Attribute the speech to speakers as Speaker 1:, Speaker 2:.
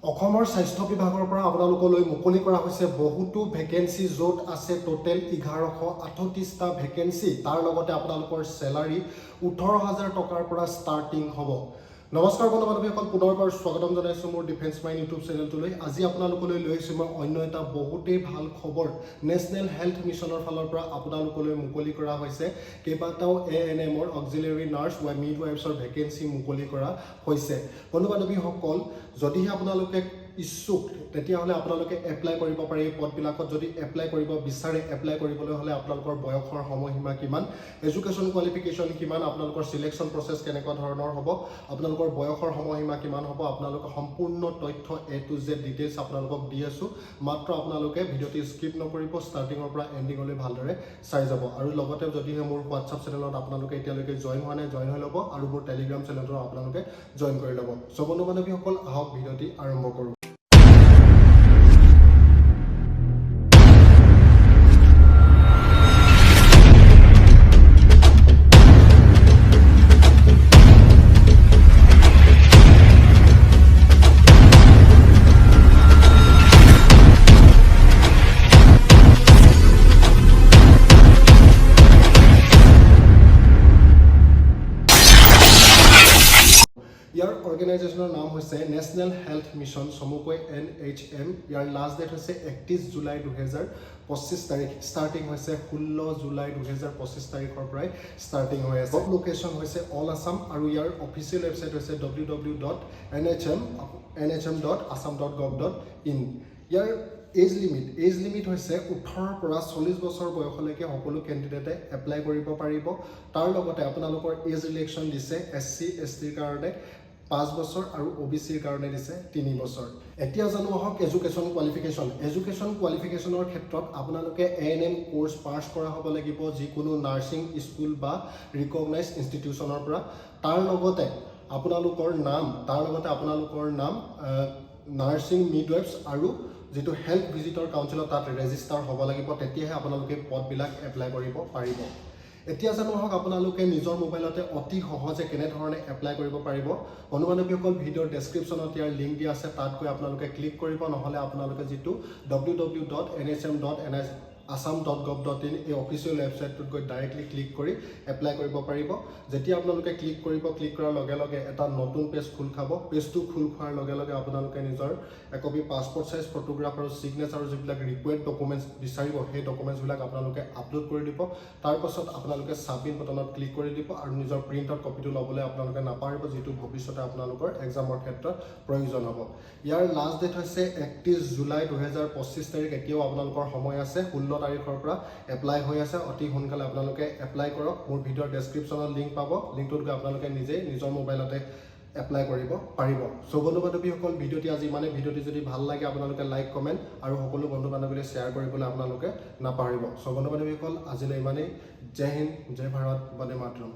Speaker 1: অসমৰ স্বাস্থ্য বিভাগৰ পৰা আপোনালোকলৈ মুকলি কৰা হৈছে বহুতো ভেকেন্সি য'ত আছে টোটেল 1138টা ভেকেন্সি তাৰ লগতে আপোনালোকৰ স্যালাৰি 18000 টকাৰ পৰা ষ্টাৰ্টিং হ'ব। নমস্কাৰ বন্ধু বান্ধৱীসকল, পুনৰবাৰ স্বাগতম জনাইছোঁ মোৰ ডিফেন্স মাইণ্ড ইউটিউব চেনেলটোলৈ। আজি আপোনালোকলৈ লৈ আহিছোঁ মই অন্য এটা বহুতেই ভাল খবৰ। নেশ্যনেল হেল্থ মিছনৰ ফালৰ পৰা আপোনালোকলৈ মুকলি কৰা হৈছে কেইবাটাও ANMৰ অক্সিলিয়াৰী নাৰ্ছ বা মিডৱাইফছৰ ভেকেন্সি মুকলি কৰা হৈছে। বন্ধু বান্ধৱীসকল, যদিহে আপোনালোকে ইচ্ছুক তেতিয়াহ'লে আপোনালোকে এপ্লাই কৰিব পাৰে এই পদবিলাকত। যদি এপ্লাই কৰিব বিচাৰে, এপ্লাই কৰিবলৈ হ'লে আপোনালোকৰ বয়সৰ সময়সীমা কিমান, এডুকেশ্যন কোৱালিফিকেশ্যন কিমান, আপোনালোকৰ চিলেকশ্যন প্ৰচেছ কেনেকুৱা ধৰণৰ হ'ব, আপোনালোকৰ বয়সৰ সময়সীমা কিমান হ'ব, আপোনালোকে সম্পূৰ্ণ তথ্য A to Z ডিটেইলছ আপোনালোকক দি আছোঁ। মাত্ৰ আপোনালোকে ভিডিঅ'টি স্কিপ নকৰিব, ষ্টাৰ্টিঙৰ পৰা এণ্ডিঙলৈ ভালদৰে চাই যাব। আৰু লগতে যদিহে মোৰ হোৱাটছআপ চেনেলত আপোনালোকে এতিয়ালৈকে জইন হোৱা নাই, জইন হৈ ল'ব, আৰু মোৰ টেলিগ্ৰাম চেনেলটো আপোনালোকে জইন কৰি ল'ব। চ' বন্ধু বান্ধৱীসকল, আহক ভিডিঅ'টি আৰম্ভ কৰোঁ। ইয়াৰ অৰ্গেনাইজেশ্যনৰ নাম হৈছে নেশ্যনেল হেল্থ মিছন, চমুকৈ NHM। ইয়াৰ লাষ্ট ডেট হৈছে 31 জুলাই 2025 তাৰিখ। ষ্টাৰ্টিং হৈছে 16 জুলাই 2025 তাৰিখৰ পৰাই ষ্টাৰ্টিং হৈ আছে। লোকেশ্যন হৈছে অল আছাম, আৰু ইয়াৰ অফিচিয়েল ৱেবছাইট হৈছে www.nhm.assam.gov.in। ইয়াৰ এজ লিমিট হৈছে 18 পৰা 40 বছৰ বয়সলৈকে সকলো কেণ্ডিডেটে এপ্লাই কৰিব পাৰিব। তাৰ লগতে আপোনালোকৰ এজ ৰিলেকশ্যন দিছে SC STৰ কাৰণে 5 বছৰ আৰু OBCৰ কাৰণে দিছে 3 বছৰ। এতিয়া জানো আহক এডুকেশ্যন কোৱালিফিকেশ্যনৰ ক্ষেত্ৰত আপোনালোকে ANM কোৰ্চ পাছ কৰা হ'ব লাগিব যিকোনো নাৰ্ছিং স্কুল বা ৰিকগনাইজ ইনষ্টিটিউশ্যনৰ পৰা। তাৰ লগতে আপোনালোকৰ নাম নাৰ্ছিং মিডৱাইফছ আৰু যিটো হেল্থ ভিজিটৰ কাউন্সিলত তাত ৰেজিষ্টাৰ হ'ব লাগিব, তেতিয়াহে আপোনালোকে পদবিলাক এপ্লাই কৰিব পাৰিব। এতিয়া জানো আহক আপোনালোকে নিজৰ মোবাইলতে অতি সহজে কেনেধৰণে এপ্লাই কৰিব পাৰিব। বন্ধু বান্ধৱীসকল, ভিডিঅ'ৰ ডেছক্ৰিপশ্যনত ইয়াৰ লিংক দিয়া আছে, তাত গৈ আপোনালোকে ক্লিক কৰিব, নহ'লে আপোনালোকে যিটো www.nhm.assam.gov.in এই অফিচিয়েল ৱেবছাইটটোত গৈ ডাইৰেক্টলি ক্লিক কৰি এপ্লাই কৰিব পাৰিব। যেতিয়া আপোনালোকে ক্লিক কৰাৰ লগে লগে এটা নতুন পেজ খোল খাব। পেজটো খোল খোৱাৰ লগে লগে আপোনালোকে নিজৰ একপি পাছপৰ্ট চাইজ ফটোগ্ৰাফ আৰু ছিগনেচাৰ যিবিলাক ৰিকুৱাৰ্ড ডকুমেণ্টছ বিচাৰিব, সেই ডকুমেণ্টছবিলাক আপোনালোকে আপলোড কৰি দিব। তাৰপাছত আপোনালোকে ছাবমিট বটনত ক্লিক কৰি দিব, আৰু নিজৰ প্ৰিণ্ট আউট কপিটো ল'বলৈ আপোনালোকে নাপাহৰিব, যিটো ভৱিষ্যতে আপোনালোকৰ এক্সামৰ ক্ষেত্ৰত প্ৰয়োজন হ'ব। ইয়াৰ লাষ্ট ডেট হৈছে 31 জুলাই 2025 তাৰিখ। এতিয়াও আপোনালোকৰ সময় আছে, 16 তাৰিখৰ পৰা এপ্লাই হৈ আছে। অতি সোনকালে আপোনালোকে এপ্লাই কৰক। মোৰ ভিডিঅ'ৰ ডেছক্ৰিপশ্যনত লিংক পাব, লিংকটোত গৈ আপোনালোকে নিজেই নিজৰ মোবাইলতে এপ্লাই কৰিব পাৰিব। চ' বন্ধু বান্ধৱীসকল, ভিডিঅ'টি আজি ভিডিঅ'টি যদি ভাল লাগে আপোনালোকে লাইক কমেণ্ট আৰু সকলো বন্ধু বান্ধৱীলৈ শ্বেয়াৰ কৰিবলৈ আপোনালোকে নাপাহৰিব। চ' বন্ধু বান্ধৱীসকল, আজিলৈ ইমানেই। জয় হিন্দ, জয় ভাৰত, বন্দে মাতৰম।